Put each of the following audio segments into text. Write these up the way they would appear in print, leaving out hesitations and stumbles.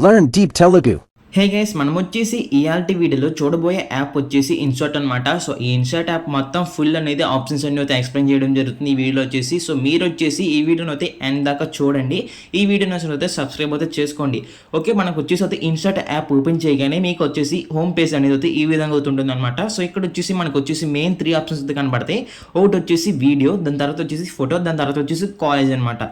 Learn Deep Telugu. Hey guys, మనం వచ్చేసి ఇయాల్టి వీడియోలో చూడబోయే యాప్ వచ్చేసి ఇన్సర్ట్ అనమాట. సో ఈ ఇన్సర్ట్ యాప్ మొత్తం ఫుల్ అనేది ఆప్షన్స్ అన్ని అయితే ఎక్స్ప్లెయిన్ చేయడం జరుగుతుంది ఈ వీడియోలో వచ్చేసి. సో మీరు వచ్చేసి ఈ వీడియోని అయితే ఎండ్ దాకా చూడండి. ఈ వీడియోని అసలు అయితే సబ్స్క్రైబ్ అయితే చేసుకోండి. ఓకే, మనకు వచ్చేసి అయితే ఇన్సర్ట్ యాప్ ఓపెన్ చేయగానే మీకు వచ్చేసి హోమ్ పేజ్ అనేది అయితే ఈ విధంగా అవుతుంటుంది అనమాట. సో ఇక్కడ వచ్చేసి మనకు వచ్చేసి మెయిన్ 3 ఆప్షన్స్ అయితే కనబడతాయి. ఒకటి వచ్చేసి వీడియో, దాని తర్వాత వచ్చేసి ఫోటో, దాని తర్వాత వచ్చేసి కాలేజ్ అనమాట.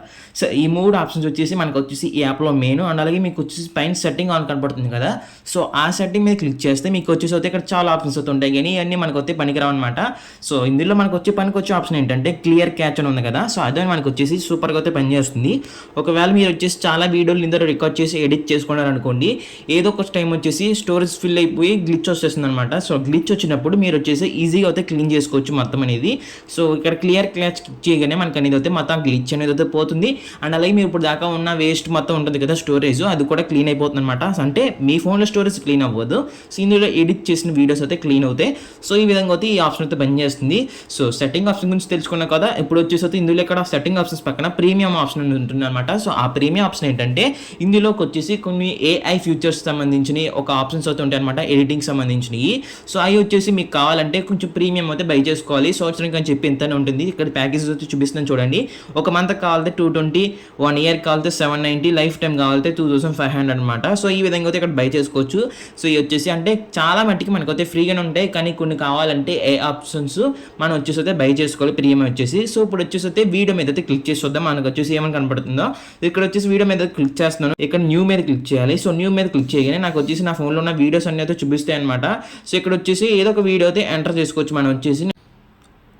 సో ఈ 3 ఆప్షన్స్ వచ్చేసి మనకు వచ్చేసి ఈ యాప్లో మెయిన్. అండ్ అలాగే మీకు వచ్చేసి పైన సెట్టింగ్ ఆన్ కనబడుతుంది కదా, సో ఆ సెట్టింగ్ మీద క్లిక్ చేస్తే మీకు వచ్చేసి అయితే ఇక్కడ చాలా ఆప్షన్స్ అయితే ఉంటాయి, కానీ ఇవన్నీ మనకు వస్తే పనికిరావు అనమాట. సో ఇందులో మనకు వచ్చే ఆప్షన్ ఏంటంటే క్లియర్ క్యాచ్ అని ఉంది కదా, సో అదే మనకు వచ్చేసి సూపర్గా అయితే పనిచేస్తుంది. ఒకవేళ మీరు వచ్చేసి చాలా వీడియోలు ఇందులో రికార్డ్ చేసి ఎడిట్ చేసుకున్నారనుకోండి, ఏదో ఒక టైం వచ్చేసి స్టోరేజ్ ఫిల్ అయిపోయి గ్లిచ్ వచ్చేస్తుంది అనమాట. సో గ్లిచ్ వచ్చినప్పుడు మీరు వచ్చేసి ఈజీగా అయితే క్లీన్ చేసుకోవచ్చు మొత్తం అనేది. సో ఇక్కడ క్లియర్ క్యాచ్ క్లిక్ చేయగానే మనకు అనేది అయితే మొత్తం గ్లిచ్ అనేది అయితే పోతుంది. అండ్ అలాగే మీరు ఇప్పుడు దాకా ఉన్న వేస్ట్ మొత్తం ఉంటుంది కదా స్టోరేజ్, అది కూడా క్లీన్ అయిపోతుంది అనమాట. అంటే మీ ఫోన్లో స్టోరేజ్ క్లీన్ అవ్వదు, సో ఇందులో ఎడిట్ చేసిన వీడియోస్ అయితే క్లీన్ అవుతాయి. సో ఈ విధంగా అయితే ఈ ఆప్షన్ అయితే పనిచేస్తుంది. సో సెట్టింగ్ ఆప్షన్ గురించి తెలుసుకున్నాం కదా, ఇప్పుడు వచ్చేసి అయితే ఇందులో ఇక్కడ సెట్టింగ్ ఆప్షన్స్ పక్కన ప్రీమియం ఆప్షన్ ఉంటుంది అనమాట. సో ఆ ప్రీమియం ఆప్షన్ ఏంటంటే ఇందులోకి వచ్చేసి కొన్ని ఏఐ ఫ్యూచర్స్ సంబంధించిన ఒక ఆప్షన్స్ అయితే ఉంటాయి అనమాట, ఎడిటింగ్ సంబంధించినవి. సో అవి వచ్చేసి మీకు కావాలంటే కొంచెం ప్రీమియం అయితే బై చేసుకోవాలి. సంవత్సరానికి అని చెప్పి ఎంతనే ఉంటుంది. ఇక్కడ ప్యాకేజెస్ అయితే చూపిస్తున్నాను చూడండి. ఒక మంత్ కావాలంటే 220, 1 ఇయర్ కావాలంటే 790, లైఫ్ టైం కావాలంటే 2500 అనమాట. సో ఈ విధంగా అయితే ఇక్కడ బై చేసుకోవచ్చు. సో ఇవి వచ్చేసి అంటే చాలా మట్టికి మనకు అయితే ఫ్రీగానే ఉంటాయి, కానీ కొన్ని కావాలంటే ఏ ఆప్షన్స్ మనం వచ్చేసి అయితే బై చేసుకోవాలి ప్రీమియం వచ్చేసి. సో ఇప్పుడు వచ్చేసి అయితే వీడియో మీద అయితే క్లిక్ చేసి చూద్దాం మనకు వచ్చేసి ఏమని కనపడుతుందో. ఇక్కడ వచ్చేసి వీడియో మీద క్లిక్ చేస్తున్నాను, ఇక్కడ న్యూ మీద క్లిక్ చేయాలి. సో న్యూ మీద క్లిక్ చేయగానే నాకు వచ్చేసి నా ఫోన్లో ఉన్న వీడియోస్ అన్ని అయితే చూపిస్తాయి అనమాట. సో ఇక్కడ వచ్చేసి ఏదో ఒక వీడియో అయితే ఎంటర్ చేసుకోవచ్చు మనం వచ్చేసి.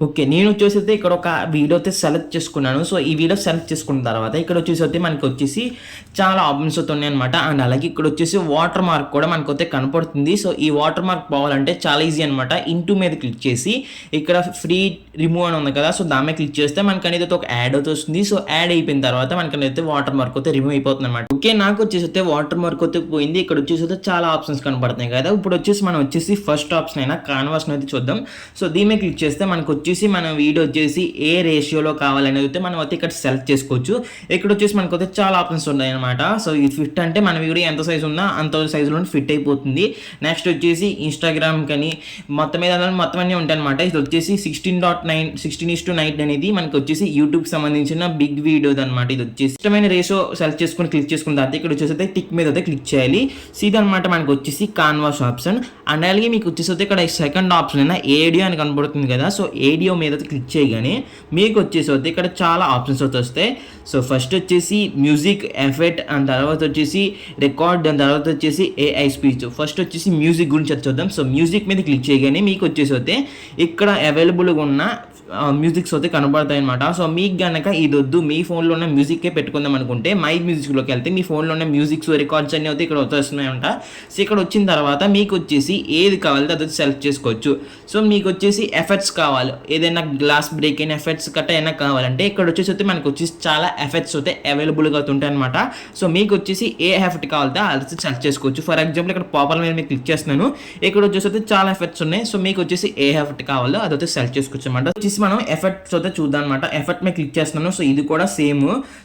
ఓకే, నేను వచ్చేసి అయితే ఇక్కడ ఒక వీడియో అయితే సెలెక్ట్ చేసుకున్నాను. సో ఈ వీడియో సెలెక్ట్ చేసుకున్న తర్వాత ఇక్కడ వచ్చేసి అయితే మనకి వచ్చేసి చాలా ఆప్షన్స్ అయితే ఉన్నాయి అనమాట. అండ్ అలాగే ఇక్కడ వచ్చేసి వాటర్ మార్క్ కూడా మనకు అయితే కనపడుతుంది. సో ఈ వాటర్ మార్క్ పోవాలంటే చాలా ఈజీ అనమాట. ఇంటూ మీద క్లిక్ చేసి ఇక్కడ ఫ్రీ రిమూవ్ అని ఉంది కదా, సో దాని మీద క్లిక్ చేస్తే మనకి అనేది ఒక యాడ్ అయితే వస్తుంది. సో యాడ్ అయిపోయిన తర్వాత మనకి అయితే వాటర్ మార్క్ అయితే రిమూవ్ అయిపోతుంది అనమాట. ఓకే, నాకు వచ్చేసి అయితే వాటర్ మార్క్ అయితే పోయింది. ఇక్కడ వచ్చేసి అయితే చాలా ఆప్షన్స్ కనపడుతున్నాయి కదా. ఇప్పుడు వచ్చేసి మనం వచ్చేసి ఫస్ట్ ఆప్షన్ అయినా కాన్వాస్ అయితే చూద్దాం. సో దీని మీద క్లిక్ చేస్తే మనకు వచ్చేసి మన వీడియో వచ్చేసి ఏ రేషియోలో కావాలనేది అయితే మనం అయితే ఇక్కడ సెలెక్ట్ చేసుకోవచ్చు. ఇక్కడ వచ్చేసి మనకు అయితే చాలా ఆప్షన్స్ ఉన్నాయి అనమాట. సో ఇది ఫిట్ అంటే మన వీడియో ఎంత సైజు ఉందో అంత సైజులో ఫిట్ అయిపోతుంది. నెక్స్ట్ వచ్చేసి ఇన్స్టాగ్రామ్ కానీ మొత్తం మీద మొత్తం అన్నీ ఉంటాయి అనమాట. ఇది వచ్చేసి 16:9 అనేది మనకి వచ్చేసి యూట్యూబ్కి సంబంధించిన బిగ్ వీడియో అనమాట. ఇది వచ్చేసి ఇష్టమైన రేషియో సెలెక్ట్ చేసుకుని క్లిక్ చేసుకున్న తర్వాత ఇక్కడ వచ్చేసి అయితే టిక్ మీద అయితే క్లిక్ చేయాలి. సీదా అనమాట మనకు వచ్చేసి కాన్వాస్ ఆప్షన్. అండ్ అలాగే మీకు వచ్చేసి అయితే ఇక్కడ సెకండ్ ఆప్షన్ అయినా ఏడియో అని కనబడుతుంది కదా, సో ఏడియో మీద క్లిక్ చేయగానే మీకు వచ్చేసి అయితే ఇక్కడ చాలా ఆప్షన్స్ అయితే వస్తాయి. సో ఫస్ట్ వచ్చేసి మ్యూజిక్ ఎఫెక్ట్, అండ్ తర్వాత వచ్చేసి రికార్డ్, దాని తర్వాత వచ్చేసి ఏఐ స్పీచ్. ఫస్ట్ వచ్చేసి మ్యూజిక్ గురించి చూద్దాం. సో మ్యూజిక్ మీద క్లిక్ చేయగానే మీకు వచ్చేసి అయితే ఇక్కడ అవైలబుల్గా ఉన్న మ్యూజిక్స్ అయితే కనబడతాయి అనమాట. సో మీకు కనుక ఇది వద్దు, మీ ఫోన్లో ఉన్న మ్యూజిక్కే పెట్టుకుందాం అనుకుంటే మై మ్యూజిక్లోకి వెళ్తే మీ ఫోన్లో ఉన్న మ్యూజిక్స్ రికార్డ్స్ అన్నీ అయితే ఇక్కడ వస్తున్నాయంట. సో ఇక్కడ వచ్చిన తర్వాత మీకు వచ్చేసి ఏది కావాలంటే అది సెలెక్ట్ చేసుకోవచ్చు. సో మీకు వచ్చేసి ఎఫెక్ట్స్ కావాలి, ఏదైనా గ్లాస్ బ్రేక్ అయిన ఎఫెక్ట్స్ కట్ట అయినా కావాలంటే ఇక్కడ వచ్చేసి అయితే మనకు వచ్చేసి చాలా ఎఫెక్ట్స్ అయితే అవైలబుల్గా ఉంటాయి అనమాట. సో మీకు వచ్చేసి ఏ ఎఫెక్ట్ కావాలంటే అది సెలెక్ట్ చేసుకోవచ్చు. ఫర్ ఎగ్జాంపుల్ ఇక్కడ పాపర్ మీద మీకు క్లిక్ చేస్తున్నాను, ఇక్కడ వచ్చేసి అయితే చాలా ఎఫెక్ట్స్ ఉన్నాయి. సో మీకు వచ్చేసి ఏ ఎఫెక్ట్ కావాలో అదైతే సెలెక్ట్ చేసుకోవచ్చు అనమాట. వచ్చేసి మనం ఎఫెక్ట్స్ అయితే చూద్దాం అనమాట. ఎఫెక్ట్ మీద క్లిక్ చేస్తున్నాను, సో ఇది కూడా సేమ్.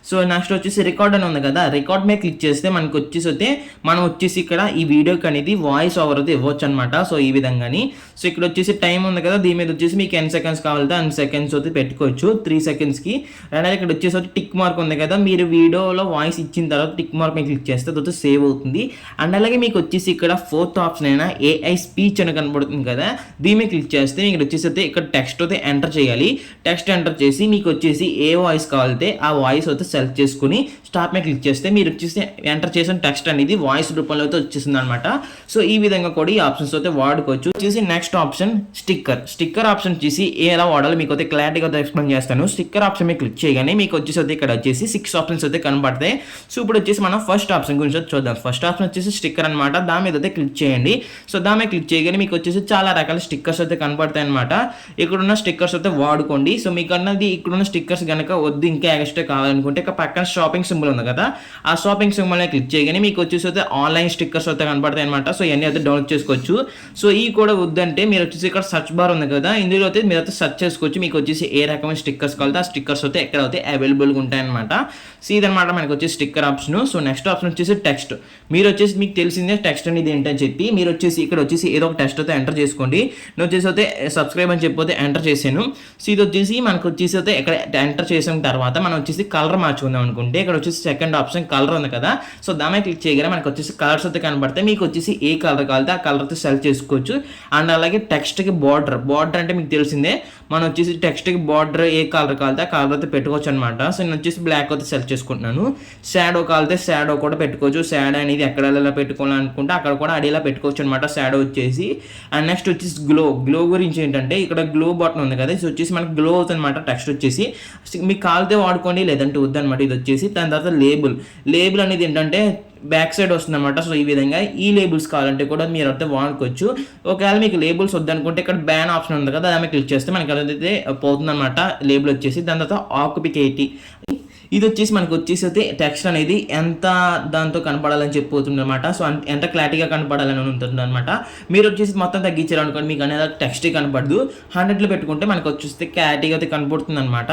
సో నెక్స్ట్ వచ్చేసి రికార్డ్ అని ఉంది కదా, రికార్డ్ మీద క్లిక్ చేస్తే మనకు వచ్చేసి అయితే మనం వచ్చేసి ఇక్కడ ఈ వీడియోకి అనేది వాయిస్ ఓవర్ అయితే ఇవ్వచ్చు అనమాట. సో ఈ విధంగాని. సో ఇక్కడ వచ్చేసి టైం ఉంది కదా, దీని మీద వచ్చేసి మీకు ఎన్ని సెకండ్స్ కావాలంటే అన్ని సెకండ్స్ అయితే పెట్టుకోవచ్చు, 3 సెకండ్స్కి. అండ్ ఇక్కడ వచ్చేసి అయితే టిక్ మార్క్ ఉంది కదా, మీరు వీడియోలో వాయిస్ ఇచ్చిన తర్వాత టిక్ మార్క్ మీద క్లిక్ చేస్తే అదైతే సేవ్ అవుతుంది. అండ్ అలాగే మీకు వచ్చేసి ఇక్కడ ఫోర్త్ ఆప్షన్ అయినా ఏఐ స్పీచ్ అని కనబడుతుంది కదా, దీని మీద క్లిక్ చేస్తే మీకు వచ్చేసి అయితే ఇక్కడ టెక్స్ట్ అయితే ఎంటర్ చేయాలి. టెక్స్ట్ ఎంటర్ చేసి మీకు వచ్చేసి ఏ వాయిస్ కావాలంటే ఆ వాయిస్ అయితే సెలెక్ట్ చేసుకుని స్టాప్ మీద క్లిక్ చేస్తే మీరు వచ్చేసి ఎంటర్ చేసిన టెక్స్ట్ అనేది వాయిస్ రూపంలో అయితే వచ్చేసింది అనమాట. సో ఈ విధంగా కూడా ఈ ఆప్షన్స్ అయితే వాడుకోవచ్చు. వచ్చేసి నెక్స్ట్ ఆప్షన్ స్టిక్కర్ ఆప్షన్ వచ్చేసి ఎలా వాడాలో మీకు అయితే క్లారిటీగా అయితే ఎక్స్ప్లెయిన్ చేస్తాను. స్టిక్కర్ ఆప్షన్ మీద క్లిక్ చేయగానే మీకు వచ్చేసి అయితే ఇక్కడ వచ్చేసి 6 ఆప్షన్స్ అయితే కనబడతాయి. సో ఇప్పుడు వచ్చేసి మనం ఫస్ట్ ఆప్షన్ గురించి చూద్దాం. ఫస్ట్ ఆప్షన్ వచ్చేసి స్టిక్కర్ అనమాట, దాని మీద అయితే క్లిక్ చేయండి. సో దాని మీద క్లిక్ చేయగానే మీకు వచ్చేసి చాలా రకాల స్టిక్కర్స్ అయితే కనబడతాయి అనమాట. ఇక్కడ ఉన్న స్టిక్కర్స్ అయితే వాడుకోండి. సో మీకు అన్నది ఇక్కడున్న స్టిక్కర్స్ కనుక వద్దు, ఇంకా ఎక్స్ట్రా కావాలనుకుంటే ఇక పక్కన షాపింగ్ సింబల్ ఉంది కదా, ఆ షాపింగ్ సింబల్ని క్లిక్ చేయగానే మీకు వచ్చేసి అయితే ఆన్లైన్ స్టిక్కర్స్ అయితే కనపడతాయి అనమాట. సో ఇవన్నీ అయితే డౌన్లోడ్ చేసుకోవచ్చు. సో ఈ కూడా వద్దంటే మీరు వచ్చేసి ఇక్కడ సర్చ్ బార్ ఉంది కదా, ఇందులో అయితే మీరు అయితే సెర్చ్ చేసుకోవచ్చు. మీకు వచ్చేసి ఏ రకమైన స్టిక్కర్స్ కావాలంటే ఆ స్టిక్కర్స్ అయితే ఎక్కడ అయితే అవైలబుల్గా ఉంటాయన్నమాట. సో ఇదనమాట మనకు వచ్చేసి sticker option. So next option వచ్చేసి టెక్స్ట్. మీరు వచ్చేసి మీకు తెలిసిందే టెక్స్ట్ అనేది ఏంటని చెప్పి మీరు వచ్చేసి ఇక్కడ వచ్చేసి ఏదో ఒక టెక్స్ట్ అయితే ఎంటర్ చేసుకోండి. నేను వచ్చేసి అయితే సబ్స్క్రైబ్ అని చెప్పి ఎంటర్ చేశాను. సో ఇది వచ్చేసి మనకు వచ్చేసి అయితే ఇక్కడ ఎంటర్ చేసిన తర్వాత మనం వచ్చేసి కలర్ మార్చుకుందాం అనుకుంటే ఇక్కడ వచ్చేసి సెకండ్ ఆప్షన్ కలర్ ఉంది కదా, సో దాని మీద క్లిక్ చేయగానే మనకు వచ్చేసి కలర్స్ అయితే కనబడతాయి. మీకు వచ్చేసి ఏ కలర్ కావాలితే ఆ కలర్ అయితే సెలెక్ట్ చేసుకోవచ్చు. అండ్ అలాగే టెక్స్ట్కి బార్డర్ అంటే మీకు తెలిసిందే, మనం వచ్చేసి టెక్స్ట్కి బార్డర్ ఏ కలర్ కావాలితే ఆ కలర్ అయితే పెట్టుకోవచ్చు అనమాట. సో నేను వచ్చేసి బ్లాక్ అయితే సెలెక్ట్ చేసుకుంటున్నాను. షాడో కావాలితే షాడో కూడా పెట్టుకోవచ్చు. షాడో అనేది ఎక్కడ ఎలా పెట్టుకోవాలనుకుంటే అక్కడ కూడా అడిలా పెట్టుకోవచ్చు అనమాట షాడో వచ్చేసి. అండ్ నెక్స్ట్ వచ్చేసి గ్లో గురించి ఏంటంటే ఇక్కడ గ్లో బటన్ ఉంది కదా, ఇది వచ్చేసి మనకి గ్లో అవుతుంది అనమాట. టెక్స్ట్ వచ్చేసి మీకు కావాలితే వాడుకోండి, లేదంటే వద్దనమాట. ఇది వచ్చేసి దాని తర్వాత లేబుల్ అనేది ఏంటంటే బ్యాక్ సైడ్ వస్తుంది అనమాట. సో ఈ విధంగా ఈ లేబుల్స్ కావాలంటే కూడా మీరు అయితే వాడుకోవచ్చు. ఒకవేళ మీకు లేబుల్స్ వద్దనుకుంటే ఇక్కడ బ్యాన్ ఆప్షన్ ఉంది కదా, దాన్ని క్లిక్ చేస్తే మనకి అదైతే పోతుంది అనమాట లేబుల్ వచ్చేసి. దాని తర్వాత ఆక్యుపేట్, ఇది వచ్చేసి మనకు వచ్చేసి అయితే టెక్స్ట్ అనేది ఎంత దాంతో కనపడాలని చెప్పిపోతుంది అనమాట. సో ఎంత క్లారిటీగా కనపడాలని ఉంటుంది అనమాట. మీరు వచ్చేసి మొత్తం తగ్గించారు అనుకోండి, మీకు అనేది టెక్స్ట్ కనపడదు. 100లో పెట్టుకుంటే మనకు వచ్చేసి క్లారిటీగా అయితే కనపడుతుంది అనమాట.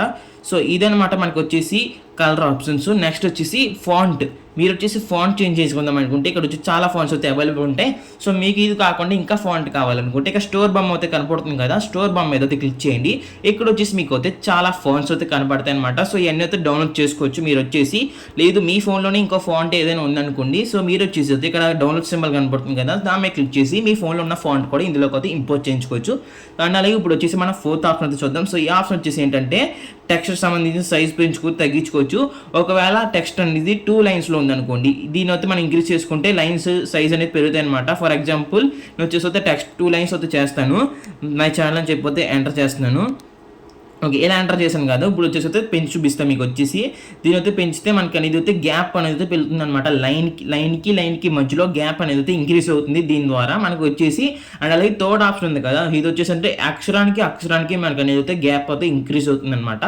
సో ఇదనమాట మనకు వచ్చేసి కలర్ ఆప్షన్స్. నెక్స్ట్ వచ్చేసి ఫాంట్. మీరు వచ్చేసి ఫాంట్ చేంజ్ చేసుకుందాం అనుకుంటే ఇక్కడ వచ్చి చాలా ఫాంట్స్ అయితే అవైలబుల్ ఉంటాయి. సో మీకు ఇది కాకుండా ఇంకా ఫాంట్ కావాలనుకుంటే ఇక్కడ స్టోర్ బొమ్మ అయితే కనపడుతుంది కదా, స్టోర్ బొమ్మ మీద అయితే క్లిక్ చేయండి. ఇక్కడ వచ్చేసి మీకు అయితే చాలా ఫాంట్స్ అయితే కనపడతాయి అనమాట. సో ఇవన్నీ అయితే డౌన్లోడ్ చేసుకోవచ్చు. మీరు వచ్చేసి లేదు మీ ఫోన్లోనే ఇంకో ఫాంట్ ఏదైనా ఉందనుకోండి, సో మీరు వచ్చేసి అయితే ఇక్కడ డౌన్లోడ్ సింబల్ కనపడుతుంది కదా, దాని మీద క్లిక్ చేసి మీ ఫోన్లో ఉన్న ఫాంట్ కూడా ఇందులోకి అయితే ఇంపోర్ట్ చేయించుకోవచ్చు. అండ్ అలాగే ఇప్పుడు వచ్చేసి మనం ఫోర్త్ ఆప్షన్ అయితే చూద్దాం. సో ఈ ఆప్షన్ వచ్చేసి ఏంటంటే టెక్స్ట్ సంబంధించిన సైజ్ తగ్గించుకోవచ్చు. ఒకవేళ టెక్స్ట్ అనేది 2 లైన్స్లో ఉందనుకోండి, దీని అయితే మనం ఇంక్రీజ్ చేసుకుంటే లైన్స్ సైజ్ అనేది పెరుగుతాయి అనమాట. ఫర్ ఎగ్జాంపుల్ నేను వచ్చేసి అయితే టెక్స్ట్ 2 లైన్స్ అయితే చేస్తాను. మై ఛానల్ అని చెప్పితే ఎంటర్ చేస్తున్నాను. ఓకే, ఇలా ఎంటర్ చేశాను కదా, ఇప్పుడు వచ్చేసి అయితే పెంచి చూపిస్తాను మీకు వచ్చేసి. దీని అయితే పెంచితే మనకి అనేది అయితే గ్యాప్ అనేది అయితే పెరుగుతుంది అనమాట. లైన్కి మధ్యలో గ్యాప్ అనేది అయితే ఇంక్రీజ్ అవుతుంది దీని ద్వారా మనకు వచ్చేసి. అండ్ అలాగే థర్డ్ ఆప్షన్ ఉంది కదా, ఇది వచ్చేసి అంటే అక్షరానికి మనకు అనేది అయితే గ్యాప్ అయితే ఇంక్రీజ్ అవుతుంది అనమాట.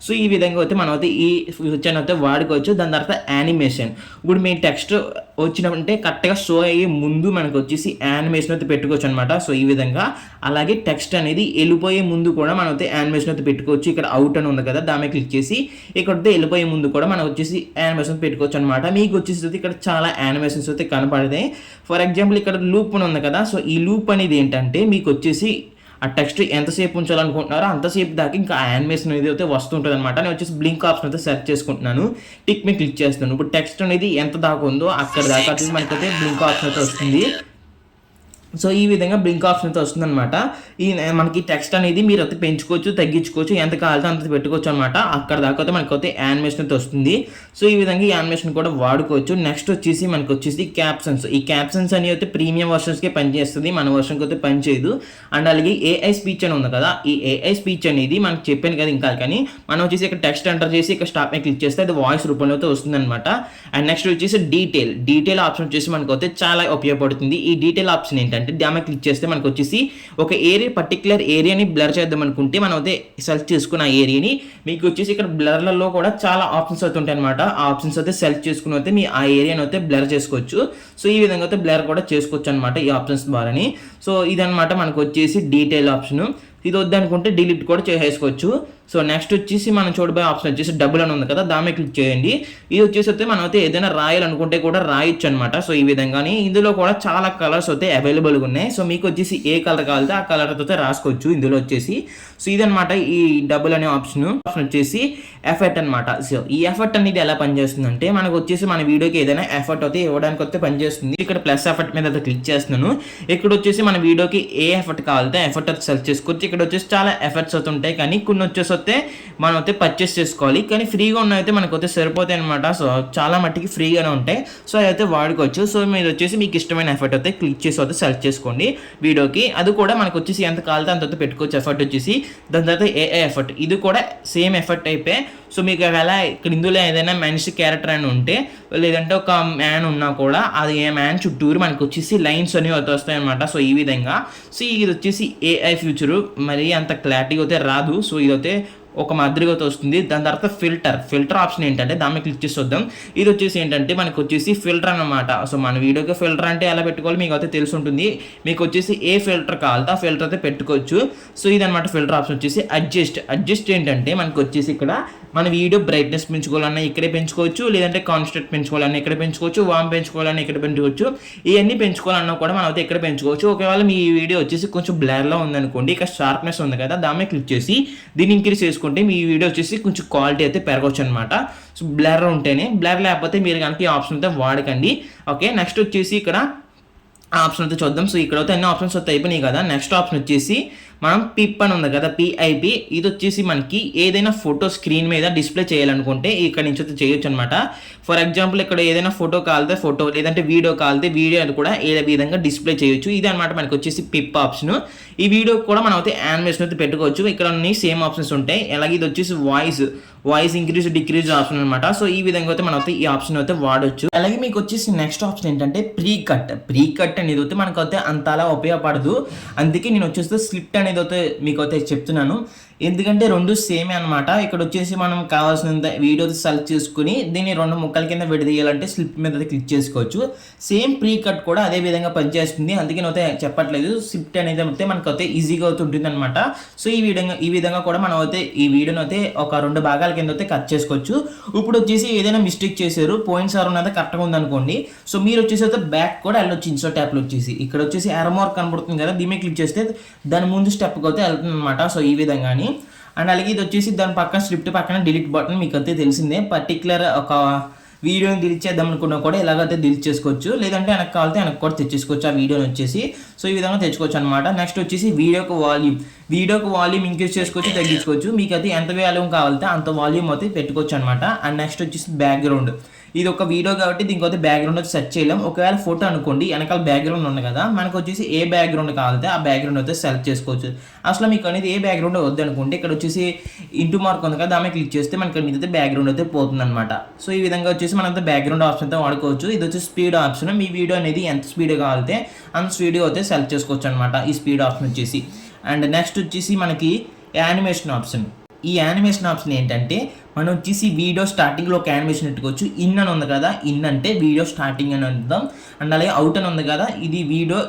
సో ఈ విధంగా అయితే మనం అయితే ఈ ఫీచర్ని అయితే వాడుకోవచ్చు. దాని తర్వాత యానిమేషన్. ఇప్పుడు మీ టెక్స్ట్ వచ్చినప్పుడంటే కరెక్ట్గా షో అయ్యే ముందు మనకు వచ్చేసి యానిమేషన్ అయితే పెట్టుకోవచ్చు అనమాట. సో ఈ విధంగా అలాగే టెక్స్ట్ అనేది వెళ్ళిపోయే ముందు కూడా మనం అయితే యానిమేషన్ అయితే పెట్టుకోవచ్చు. ఇక్కడ అవుట్ అని ఉంది కదా, దాని క్లిక్ చేసి ఇక్కడ వెళ్ళిపోయే ముందు కూడా మనం వచ్చేసి యానిమేషన్ పెట్టుకోవచ్చు అనమాట. మీకు వచ్చేసి ఇక్కడ చాలా యానిమేషన్స్ అయితే కనపడతాయి. ఫర్ ఎగ్జాంపుల్ ఇక్కడ లూప్ అని ఉంది కదా, సో ఈ లూప్ అనేది ఏంటంటే మీకు వచ్చేసి ఆ టెక్స్ట్ ఎంతసేపు ఉంచాలనుకుంటున్నారో అంతసేపు దాకా ఇంకా యానిమేషన్ అనేది అయితే వస్తుంటుంది అనమాట. నేను వచ్చేసి బ్లింక్ ఆప్షన్ అయితే సెర్చ్ చేసుకుంటున్నాను, టిక్ మీద క్లిక్ చేస్తున్నాను. ఇప్పుడు టెక్స్ట్ అనేది ఎంత దాకా ఉందో అక్కడ దాకా మనకైతే బ్లింక్ ఆప్షన్ అయితే వస్తుంది. సో ఈ విధంగా బ్లింక్ ఆప్షన్ అయితే వస్తుంది అనమాట. ఈ మనకి టెక్స్ట్ అనేది మీరు అయితే పెంచుకోవచ్చు, తగ్గించుకోవచ్చు, ఎంత కావాలంటే అంత పెట్టుకోవచ్చు అనమాట. అక్కడ దాకా అయితే మనకి అయితే యానిమేషన్ అయితే వస్తుంది. సో ఈ విధంగా ఈ యానిమేషన్ కూడా వాడుకోవచ్చు. నెక్స్ట్ వచ్చేసి మనకి వచ్చేసి క్యాప్షన్స్. ఈ క్యాప్షన్స్ అని అయితే ప్రీమియం వర్షన్స్కే పనిచేస్తుంది, మన వర్షన్కి అయితే పనిచేయదు. అండ్ అలాగే ఏఐ స్పీచ్ అని ఉంది కదా, ఈ ఏఐ స్పీచ్ అనేది మనకు చెప్పాను కదా ఇంకా, కానీ మనం వచ్చేసి ఇక్కడ టెక్స్ట్ ఎంటర్ చేసి ఇక్కడ స్టాప్ మీద క్లిక్ చేస్తే అది వాయిస్ రూపంలో అయితే వస్తుంది అనమాట. అండ్ నెక్స్ట్ వచ్చేసి డీటెయిల్ ఆప్షన్ వచ్చేసి మనకు అయితే చాలా ఉపయోగపడుతుంది. ఈ డీటెయిల్ ఆప్షన్ ఏంటంటే డామా క్లిక్ చేస్తే మనకు వచ్చేసి ఒక పర్టికులర్ ఏరియాని బ్లర్ చేద్దాం అనుకుంటే మనం అయితే సెలెక్ట్ చేసుకున్న ఆ ఏరియాని మీకు వచ్చేసి ఇక్కడ బ్లర్లలో కూడా చాలా ఆప్షన్స్ అయితే ఉంటాయి అనమాట. ఆ ఆప్షన్స్ అయితే సెలెక్ట్ చేసుకుని అయితే మీ ఆ ఏరియాని అయితే బ్లర్ చేసుకోవచ్చు. సో ఈ విధంగా అయితే బ్లర్ కూడా చేసుకోవచ్చు అనమాట ఈ ఆప్షన్స్ ద్వారాని. సో ఇదనమాట మనకు వచ్చేసి డీటెయిల్ ఆప్షన్. ఇది వద్దనుకుంటే డిలీట్ కూడా చేసేసుకోవచ్చు. సో నెక్స్ట్ వచ్చేసి మనం చూడబోయే ఆప్షన్ వచ్చేసి డబుల్ అని ఉంది కదా, దాని మీద క్లిక్ చేయండి. ఇది వచ్చేసి అయితే మనం అయితే ఏదైనా రాయాలనుకుంటే కూడా రాయొచ్చు అనమాట. సో ఈ విధంగానే ఇందులో కూడా చాలా కలర్స్ అయితే అవైలబుల్గా ఉన్నాయి. సో మీకు వచ్చేసి ఏ కలర్ కావాలితే ఆ కలర్ అయితే రాసుకోవచ్చు ఇందులో వచ్చేసి. సో ఇదనమాట ఈ డబుల్ అనే ఆప్షన్ వచ్చేసి ఎఫెక్ట్ అనమాట. సో ఈ ఎఫెక్ట్ అనేది ఎలా పనిచేస్తుందంటే మనకు వచ్చేసి మన వీడియోకి ఏదైనా ఎఫెక్ట్ అయితే ఇవ్వడానికి అయితే పనిచేస్తుంది. ఇక్కడ ప్లస్ ఎఫెక్ట్ మీద అయితే క్లిక్ చేస్తున్నాను. ఇక్కడ వచ్చేసి మన వీడియోకి ఏ ఎఫెక్ట్ కావాలితే ఎఫెక్ట్ అయితే సెలెక్ట్ చేసుకోవచ్చు. ఇక్కడ వచ్చేసి చాలా ఎఫెక్ట్స్ అయితే ఉంటాయి, కానీ కొన్ని వచ్చేసి వస్తే మనం అయితే పర్చేస్ చేసుకోవాలి. కానీ ఫ్రీగా ఉన్నవైతే మనకు అయితే సరిపోతాయి అనమాట. సో చాలా మట్టికి ఫ్రీగానే ఉంటాయి. సో అదైతే వాడుకోవచ్చు. సో మీరు వచ్చేసి మీకు ఇష్టమైన ఎఫర్ట్ అయితే క్లిక్ చేసి అయితే సెలెక్ట్ చేసుకోండి వీడియోకి. అది కూడా మనకు వచ్చేసి ఎంత కాలితే అంత పెట్టుకోవచ్చు ఎఫర్ట్ వచ్చేసి. దాని తర్వాత ఏఐ ఎఫర్ట్, ఇది కూడా సేమ్ ఎఫర్ట్ అయిపోయి. సో మీకు ఎలా ఇక్కడ ఇందులో ఏదైనా మనిషి క్యారెక్టర్ అని ఉంటే లేదంటే ఒక మ్యాన్ ఉన్నా కూడా అది ఏ మ్యాన్ చుట్టూరు మనకు వచ్చేసి లైన్స్ అనేవి వస్తాయి అనమాట. సో ఈ విధంగా. సో ఇది వచ్చేసి ఏఐ ఫ్యూచరు, మరి అంత క్లారిటీగా అయితే రాదు. సో ఇదైతే ఒక మాదిరిగా వస్తుంది. దాని తర్వాత ఫిల్టర్ ఆప్షన్ ఏంటంటే దాన్ని క్లిక్ చేసి వద్దాం. ఇది వచ్చేసి ఏంటంటే మనకు వచ్చేసి ఫిల్టర్ అన్నమాట. సో మన వీడియోకి ఫిల్టర్ అంటే ఎలా పెట్టుకోవాలి మీకు అయితే తెలిసి ఉంటుంది. మీకు వచ్చేసి ఏ ఫిల్టర్ కావాలో ఆ ఫిల్టర్ అయితే పెట్టుకోవచ్చు. సో ఇదన్నమాట ఫిల్టర్ ఆప్షన్ వచ్చేసి అడ్జస్ట్ ఏంటంటే మనకు వచ్చేసి ఇక్కడ మన వీడియో బ్రైట్నెస్ పెంచుకోవాలన్నా ఇక్కడే పెంచుకోవచ్చు, లేదంటే కాన్స్టెంట్ పెంచుకోవాలన్నా ఇక్కడ పెంచుకోవచ్చు, వామ్ పెంచుకోవాలన్నా ఇక్కడ పెంచుకోవచ్చు, ఇవన్నీ పెంచుకోవాలన్నా కూడా మనం అయితే ఇక్కడ పెంచుకోవచ్చు. ఒకవేళ మీ వీడియో వచ్చేసి కొంచెం బ్లర్లో ఉందనుకోండి, ఇక్కడ షార్ప్నెస్ ఉంది కదా దాన్ని క్లిక్ చేసి దీన్ని ఇంక్రీజ్ చేసుకుంటే మీ వీడియో వచ్చేసి కొంచెం క్వాలిటీ అయితే పెరగవచ్చు అనమాట. సో బ్లర్ ఉంటేనే, బ్లర్ లేకపోతే మీరు కనుక ఈ ఆప్షన్ అయితే వాడకండి. ఓకే, నెక్స్ట్ వచ్చేసి ఇక్కడ ఆప్షన్ అయితే చూద్దాం. సో ఇక్కడ అయితే అన్ని ఆప్షన్స్ అయితే అయిపోయినాయి కదా. నెక్స్ట్ ఆప్షన్ వచ్చేసి మనం పిప్ అని ఉంది కదా, పిఐపి. ఇది వచ్చేసి మనకి ఏదైనా ఫోటో స్క్రీన్ మీద డిస్ప్లే చేయాలనుకుంటే ఇక్కడ నుంచి అయితే చేయొచ్చు అనమాట. ఫర్ ఎగ్జాంపుల్ ఇక్కడ ఏదైనా ఫోటో కాలితే ఫోటో, లేదంటే వీడియో కాలితే వీడియో అని కూడా ఏ విధంగా డిస్ప్లే చేయొచ్చు. ఇది అనమాట మనకి వచ్చేసి పిప్ ఆప్షన్. ఈ వీడియో కూడా మనం అయితే యానిమేషన్ అయితే పెట్టుకోవచ్చు. ఇక్కడ అన్ని సేమ్ ఆప్షన్స్ ఉంటాయి. అలాగే ఇది వచ్చేసి వాయిస్ ఇంక్రీజ్ డిక్రీజ్ ఆప్షన్ అనమాట. సో ఈ విధంగా అయితే మనం అయితే ఈ ఆప్షన్ అయితే వాడొచ్చు. అలాగే మీకు వచ్చేసి నెక్స్ట్ ఆప్షన్ ఏంటంటే ప్రీ కట్ అనేది అయితే మనకు అయితే అంతలా ఉపయోగపడదు. అందుకే నేను వచ్చేసి స్లిప్ట్ అనేది అయితే మీకు అయితే చెప్తున్నాను. ఎందుకంటే రెండు సేమే అనమాట. ఇక్కడ వచ్చేసి మనం కావాల్సినంత వీడియో సెలెక్ట్ చేసుకుని దీన్ని 2 ముక్కల కింద విడదీయాలంటే స్లిప్ మీద క్లిక్ చేసుకోవచ్చు. సేమ్ ప్రీ కట్ కూడా అదే విధంగా పనిచేస్తుంది. అందుకే అయితే చెప్పట్లేదు. స్లిప్ అనేది అయితే మనకు అయితే ఈజీగా అయితే ఉంటుంది అనమాట. సో ఈ విధంగా కూడా మనం అయితే ఈ వీడియోని అయితే ఒక 2 భాగాల కింద అయితే కట్ చేసుకోవచ్చు. ఇప్పుడు వచ్చేసి ఏదైనా మిస్టేక్ చేశారు, పాయింట్స్ ఆర్ ఉన్నది కరెక్ట్గా ఉందనుకోండి. సో మీరు వచ్చేసి అయితే బ్యాక్ కూడా వెళ్ళొచ్చు. ఇన్సర్ట్ ట్యాప్లో వచ్చేసి ఇక్కడ వచ్చేసి ఎర్రర్ మార్క్ కనబడుతుంది కదా, దీన్ని క్లిక్ చేస్తే దాని ముందు స్టెప్కి అయితే వెళ్తుంది అనమాట. సో ఈ విధంగాని. అండ్ అలాగే ఇది వచ్చేసి దాని పక్కన స్క్రిప్ట్ పక్కన డిలీట్ బటన్ మీకు అయితే తెలిసిందే. పర్టికులర్ ఒక వీడియోని డిలీట్ చేద్దాం అనుకున్నా కూడా ఇలాగైతే డిలీట్ చేసుకోవచ్చు, లేదంటే వెనక్కి కావాలితే వెనక్కి కూడా తెచ్చేసుకోవచ్చు ఆ వీడియోని వచ్చేసి. సో ఈ విధంగా తెచ్చుకోవచ్చు అనమాట. నెక్స్ట్ వచ్చేసి వీడియోకి వాల్యూమ్ ఇంక్రీజ్ చేసుకోవచ్చు, తగ్గించుకోవచ్చు. మీకు అయితే ఎంత వాల్యూమ్ కావాలితే అంత వాల్యూమ్ అయితే పెట్టుకోవచ్చు అనమాట. అండ్ నెక్స్ట్ వచ్చేసి బ్యాక్గ్రౌండ్. ఇది ఒక వీడియో కాబట్టి దీనికి అయితే బ్యాక్గ్రౌండ్ అయితే సెట్ చేయలేం. ఒకవేళ ఫోటో అనుకోండి, వెనకాల బ్యాక్గ్రౌండ్ ఉంది కదా, మనకు వచ్చేసి ఏ బ్యాక్గ్రౌండ్ కావాలితే ఆ బ్యాక్గ్రౌండ్ అయితే సెలెక్ట్ చేసుకోవచ్చు. అసలు మీకు అనేది ఏ బ్యాక్గ్రౌండ్ వద్దు అనుకుంటే ఇక్కడ వచ్చేసి ఇంటూ మార్క్ ఉంది కదా, దాన్ని క్లిక్ చేస్తే మనకి అయితే బ్యాక్గ్రౌండ్ అయితే పోతుంది అనమాట. సో ఈ విధంగా వచ్చేసి మనతో బ్యాక్గ్రౌండ్ ఆప్షన్ అయితే వాడుకోవచ్చు. ఇది వచ్చి స్పీడ్ ఆప్షన్. మీ వీడియో అనేది ఎంత స్పీడ్ కావాలితే అంత స్పీడ్ అయితే సెలెక్ట్ చేసుకోవచ్చు అనమాట ఈ స్పీడ్ ఆప్షన్ వచ్చేసి. అండ్ నెక్స్ట్ వచ్చేసి మనకి యానిమేషన్ ఆప్షన్. ఈ యానిమేషన్ ఆప్షన్ ఏంటంటే మనం వచ్చేసి వీడియో స్టార్టింగ్లో ఒక యానిమేషన్ పెట్టుకోవచ్చు. ఇన్ అని ఉంది కదా, ఇన్ అంటే వీడియో స్టార్టింగ్ అని అర్థం. అండ్ అలాగే అవుట్ అని ఉంది కదా, ఇది వీడియో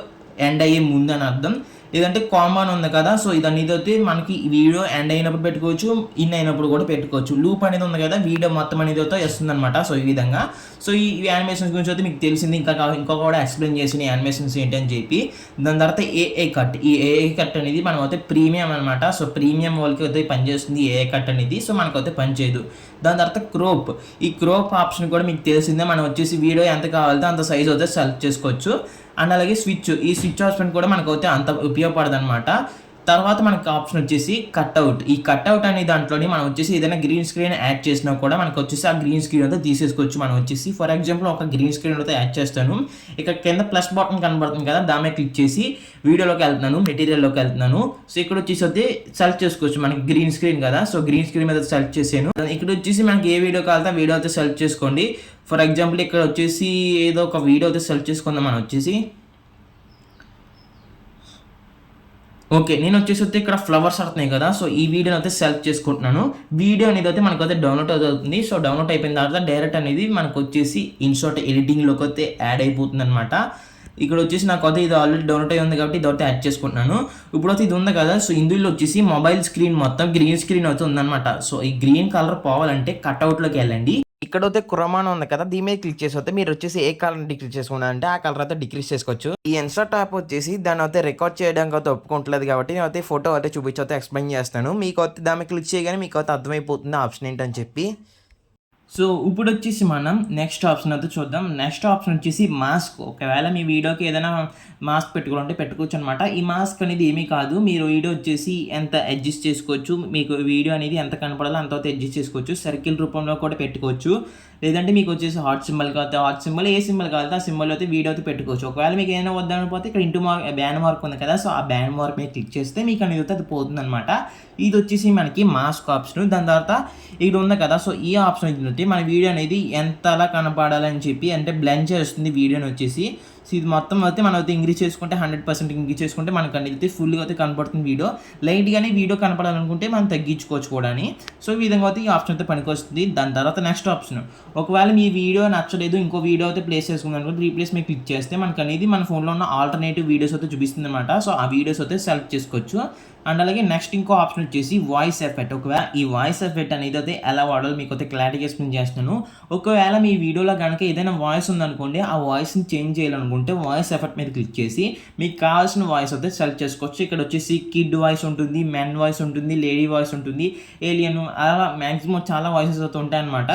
ఎండ్ అయ్యే ముందు అని అర్థం. లేదంటే కామన్ ఉంది కదా, సో ఇదనేది అయితే మనకి వీడియో ఎండ్ అయినప్పుడు పెట్టుకోవచ్చు, ఇన్ అయినప్పుడు కూడా పెట్టుకోవచ్చు. లూప్ అనేది ఉంది కదా, వీడియో మొత్తం అనేది అయితే వస్తుంది అనమాట. సో ఈ విధంగా. సో ఈ యానిమేషన్స్ గురించి అయితే మీకు తెలిసింది. ఇంకా కూడా ఎక్స్ప్లెయిన్ చేసిన యానిమేషన్స్ ఏంటని చెప్పి. దాని తర్వాత ఏఐ కట్. ఈ ఏఐ కట్ అనేది మనం అయితే ప్రీమియం అనమాట. సో ప్రీమియం వాళ్ళకి అయితే పనిచేస్తుంది ఏఐ కట్ అనేది. సో మనకైతే పనిచేయదు. దాని తర్వాత ఈ క్రోప్ ఆప్షన్ కూడా మీకు తెలిసిందే. మనం వచ్చేసి వీడియో ఎంత కావాలితే అంత సైజ్ అయితే సెలెక్ట్ చేసుకోవచ్చు. అండ్ అలాగే ఈ స్విచ్ ఆప్షన్ కూడా మనకు అయితే అంత ఉపయోగపడదు అనమాట. తర్వాత మనకి ఆప్షన్ వచ్చేసి కట్అవుట్. ఈ కట్అవుట్ అనే దాంట్లోని మనం వచ్చేసి ఏదైనా గ్రీన్ స్క్రీన్ యాడ్ చేసినా కూడా మనకు వచ్చేసి ఆ గ్రీన్ స్క్రీన్ అయితే తీసేసుకోవచ్చు. మనం వచ్చేసి ఫర్ ఎగ్జాంపుల్ ఒక గ్రీన్ స్క్రీన్ అయితే యాడ్ చేస్తాను. ఇక్కడ కింద ప్లస్ బటన్ కనబడుతుంది కదా, దాని మీద క్లిక్ చేసి వీడియోలోకి వెళ్తున్నాను, మెటీరియల్లోకి వెళ్తున్నాను. సో ఇక్కడ వచ్చేసి అయితే సెలెక్ట్ చేసుకోవచ్చు. మనకి గ్రీన్ స్క్రీన్ కదా, సో గ్రీన్ స్క్రీన్ మీద సెలెక్ట్ చేసాను. ఇక్కడ వచ్చేసి మనకి ఏ వీడియో కావాలితే ఆ వీడియో అయితే సెలెక్ట్ చేసుకోండి. ఫర్ ఎగ్జాంపుల్ ఇక్కడ వచ్చేసి ఏదో ఒక వీడియో అయితే సెలెక్ట్ చేసుకుందాం మనం వచ్చేసి. ఓకే, నేను వచ్చేసి ఇక్కడ ఫ్లవర్స్ అవుతున్నాయి కదా, సో ఈ వీడియోని అయితే సెలెక్ట్ చేసుకుంటున్నాను. వీడియో అనేది అయితే మనకు అయితే డౌన్లోడ్ అవుతుంది. సో డౌన్లోడ్ అయిపోయిన తర్వాత డైరెక్ట్ అనేది మనకు వచ్చేసి ఇన్షాట్ ఎడిటింగ్లోకి అయితే యాడ్ అయిపోతుంది అనమాట. ఇక్కడ వచ్చేసి నాకు అయితే ఇది ఆల్రెడీ డౌన్లోడ్ అయ్యి ఉంది కాబట్టి ఇది అయితే యాడ్ చేసుకుంటున్నాను. ఇప్పుడైతే ఇది ఉంది కదా, సో ఇందులో వచ్చేసి మొబైల్ స్క్రీన్ మొత్తం గ్రీన్ స్క్రీన్ అయితే ఉందన్నమాట. సో ఈ గ్రీన్ కలర్ పోవాలంటే కట్అవుట్లోకి వెళ్ళండి. ఇక్కడ అయితే క్రోమాన్ ఉంది కదా, దీని మీద క్లిక్ చేసి మీరు వచ్చేసి ఏ కలర్ డిక్రీజ్ చేసుకున్నారంటే ఆ కలర్ అయితే డిక్రీజ్ చేసుకోవచ్చు. ఈ ఇన్సర్ట్ యాప్ వచ్చేసి దాన్ని అయితే రికార్డ్ చేయడానికి అయితే ఒప్పుకుంటలేదు కాబట్టి నేను అయితే ఫోటో అయితే చూపించి అయితే ఎక్స్ప్లెయిన్ చేస్తాను. మీకు అయితే దాన్ని క్లిక్ చేయగానే మీకు అయితే అర్థమైపోతుంది ఆప్షన్ ఏంటని చెప్పి. సో ఇప్పుడొచ్చేసి మనం నెక్స్ట్ ఆప్షన్ అయితే చూద్దాం. నెక్స్ట్ ఆప్షన్ వచ్చేసి మాస్క్. ఒకవేళ మీ వీడియోకి ఏదైనా మాస్క్ పెట్టుకోవాలంటే పెట్టుకోవచ్చు అనమాట. ఈ మాస్క్ అనేది ఏమీ కాదు. మీరు వీడియో వచ్చేసి ఎంత అడ్జస్ట్ చేసుకోవచ్చు. మీకు వీడియో అనేది ఎంత కనపడాలో అంతవరకు అడ్జస్ట్ చేసుకోవచ్చు. సర్కిల్ రూపంలో కూడా పెట్టుకోవచ్చు. లేదంటే మీకు వచ్చేసి హార్ట్ సింబల్ కావాలి, హార్ట్ సింబల్ ఏ సింబల్ కావాలి ఆ సింబల్ అయితే వీడియో అయితే పెట్టుకోవచ్చు. ఒకవేళ మీకు ఏదైనా వద్దనిపోతే ఇక్కడ ఇంటూ మార్క్ బ్యాన్ మార్క్ ఉంది కదా, సో ఆ బ్యాన్ మార్క్ మీద క్లిక్ చేస్తే మీకు అనేది అయితే అది పోతుంది అనమాట. ఇది వచ్చేసి మనకి మాస్క్ ఆప్షన్. దాని తర్వాత ఇది ఉంది కదా, సో ఈ ఆప్షన్ వచ్చిందంటే మన వీడియో అనేది ఎంతలా కనపడాలని చెప్పి అంటే బ్లెండ్ చేస్తుంది వీడియోని వచ్చేసి. సో ఇది మొత్తం అయితే మనం అయితే ఇంక్రీజ్ చేసుకుంటే 100% ఇంక్రీజ్ చేసుకుంటే మనకు అనేది ఫుల్గా అయితే కనపడుతుంది వీడియో. లైట్గానే వీడియో కనపడాలనుకుంటే మనం తగ్గించుకోవచ్చు కూడా. సో ఈ విధంగా అయితే ఈ ఆప్షన్ అయితే పనికొస్తుంది. దాని తర్వాత నెక్స్ట్ ఆప్షన్, ఒకవేళ మీ వీడియో నచ్చలేదు ఇంకో వీడియో అయితే ప్లేస్ చేసుకుందాం అనుకుంటే రీప్లేస్ మీద క్లిక్ చేస్తే మనకు అనేది మన ఫోన్లో ఉన్న ఆల్టర్నేటివ్ వీడియోస్ అయితే చూపిస్తుంది అనమాట. సో ఆ వీడియోస్ అయితే సెలెక్ట్ చేసుకోవచ్చు. అండ్ అలాగే నెక్స్ట్ ఇంకో ఆప్షన్ వచ్చేసి వాయిస్ ఎఫెక్ట్. ఒకవేళ ఈ వాయిస్ ఎఫెక్ట్ అనేది అయితే ఎలా వాడాలో మీకు అయితే క్లారిటీగా ఎక్స్ప్లెయిన్ చేస్తున్నాను. ఒకవేళ మీ వీడియోలో కనుక ఏదైనా వాయిస్ ఉందనుకోండి, ఆ వాయిస్ని చేంజ్ చేయాలనుకుంటే వాయిస్ ఎఫెక్ట్ మీద క్లిక్ చేసి మీకు కావాల్సిన వాయిస్ అయితే సెలెక్ట్ చేసుకోవచ్చు. ఇక్కడ వచ్చేసి కిడ్ వాయిస్ ఉంటుంది, మెన్ వాయిస్ ఉంటుంది, లేడీ వాయిస్ ఉంటుంది, ఏలియన్, అలా మ్యాక్సిమం చాలా వాయిసెస్ అయితే ఉంటాయి అనమాట.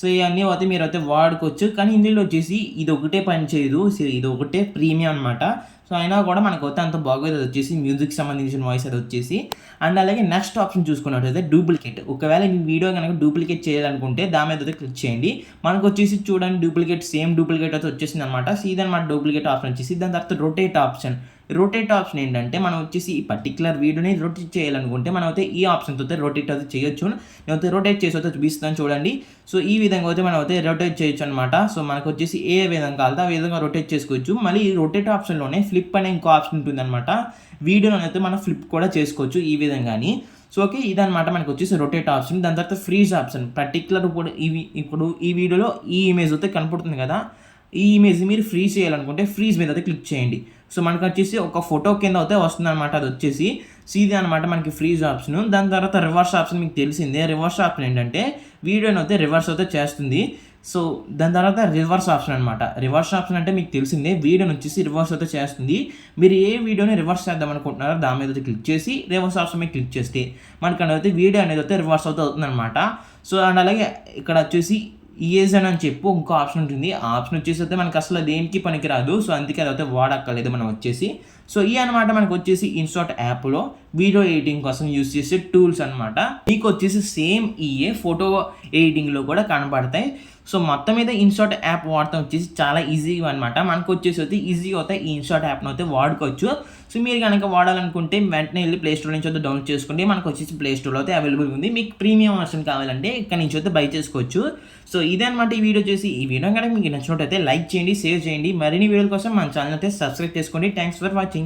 సో ఇవన్నీ అయితే మీరు అయితే వాడుకోవచ్చు. కానీ ఇందులో వచ్చేసి ఇది ఒకటే పని చేయదు, ఇది ఒకటే ప్రీమియం అనమాట. సో అయినా కూడా మనకు అయితే అంత బాగోదు. అది వచ్చేసి మ్యూజిక్ సంబంధించిన వాయిస్ అది వచ్చేసి. అండ్ అలాగే నెక్స్ట్ ఆప్షన్ చూసుకున్నట్టయితే డూప్లికేట్. ఒకవేళ మీ వీడియో కనుక డూప్లికేట్ చేయాలనుకుంటే దాని మీద అయితే క్లిక్ చేయండి. మనకు వచ్చేసి చూడండి డూప్లికేట్, సేమ్ డూప్లికేట్ అయితే వచ్చేసింది అనమాట. సో ఇదనమాట డూప్లికేట్ ఆప్షన్ వచ్చేసి. దాని తర్వాత రొటేట్ ఆప్షన్. రొటేట్ ఆప్షన్ ఏంటంటే మనం వచ్చేసి ఈ పర్టికులర్ వీడియోని రొటేట్ చేయాలనుకుంటే మనం అయితే ఈ ఆప్షన్తో అయితే రొటేట్ అయితే చేయొచ్చు. నేనైతే రొటేట్ చేసి అయితే చూపిస్తాను చూడండి. సో ఈ విధంగా అయితే మనం అయితే రొటేట్ చేయొచ్చు అనమాట. సో మనకు వచ్చేసి ఏ విధంగా కావాలో ఆ విధంగా రొటేట్ చేసుకోవచ్చు. మళ్ళీ ఈ రొటేట్ ఆప్షన్లోనే ఫ్లిప్ అనే ఇంకో ఆప్షన్ ఉంటుందన్నమాట. వీడియోని అయితే మనం ఫ్లిప్ కూడా చేసుకోవచ్చు ఈ విధంగాని. సో ఓకే, ఇదనమాట మనకు వచ్చేసి రొటేట్ ఆప్షన్. దాని తర్వాత ఫ్రీజ్ ఆప్షన్. పర్టికులర్ ఇప్పుడు ఈ వీడియోలో ఈ ఇమేజ్ అయితే కనపడుతుంది కదా, ఈ ఇమేజ్ మీరు ఫ్రీజ్ చేయాలనుకుంటే ఫ్రీజ్ మీద అయితే క్లిక్ చేయండి. సో మనకు వచ్చేసి ఒక ఫోటో కింద అయితే వస్తుంది అనమాట. అది వచ్చేసి సీదే అనమాట మనకి ఫ్రీజ్ ఆప్షన్. దాని తర్వాత రివర్స్ ఆప్షన్ మీకు తెలిసిందే. రివర్స్ ఆప్షన్ ఏంటంటే వీడియోని అయితే రివర్స్ అయితే చేస్తుంది. సో దాని తర్వాత రివర్స్ ఆప్షన్ అనమాట. రివర్స్ ఆప్షన్ అంటే మీకు తెలిసిందే, వీడియోని వచ్చేసి రివర్స్ అయితే చేస్తుంది. మీరు ఏ వీడియోని రివర్స్ చేద్దాం అనుకుంటున్నారో దాని మీద అయితే క్లిక్ చేసి రివర్స్ ఆప్షన్ మీద క్లిక్ చేస్తే మనకు అనేది వీడియో అనేది అయితే రివర్స్ అవుతుంది అనమాట. సో అండ్ అలాగే ఇక్కడ వచ్చేసి ఈఏజన్ అని చెప్పి ఇంకో ఆప్షన్ ఉంటుంది. ఆ ఆప్షన్ వచ్చేసి అయితే మనకి అసలు దేనికి పనికిరాదు. సో అందుకే అదైతే వాడక్కర్లేదు మనం వచ్చేసి. సో ఈ అనమాట మనకు వచ్చేసి ఇన్షాట్ యాప్లో వీడియో ఎడిటింగ్ కోసం యూజ్ చేసే టూల్స్ అనమాట. మీకు వచ్చేసి సేమ్ ఫోటో ఎడిటింగ్లో కూడా కనబడతాయి. సో మొత్తం మీద ఇన్షాట్ యాప్ వాడటం వచ్చేసి చాలా ఈజీగా అనమాట. మనకు వచ్చేసి అయితే ఈజీగా అయితే ఈ ఇన్షాట్ యాప్ను అయితే వాడుకోవచ్చు. సో మీరు కనుక వాడాలనుకుంటే వెంటనే వెళ్ళి ప్లే స్టోర్ నుంచి అయితే డౌన్లోడ్ చేసుకోండి. మనకు వచ్చేసి ప్లే స్టోర్లో అయితే అవైలబుల్ ఉంది. మీకు ప్రీమియం వర్షన్ కావాలంటే ఇక్కడ నుంచి అయితే బై చేసుకోవచ్చు. సో ఇదే అనమాట ఈ వీడియో చేసి. ఈ వీడియో కనుక మీకు నచ్చినట్టయితే లైక్ చేయండి, షేర్ చేయండి. మరిన్ని వీడియోల కోసం మన ఛానల్ అయితే సబ్స్క్రైబ్ చేసుకోండి. Thanks for watching.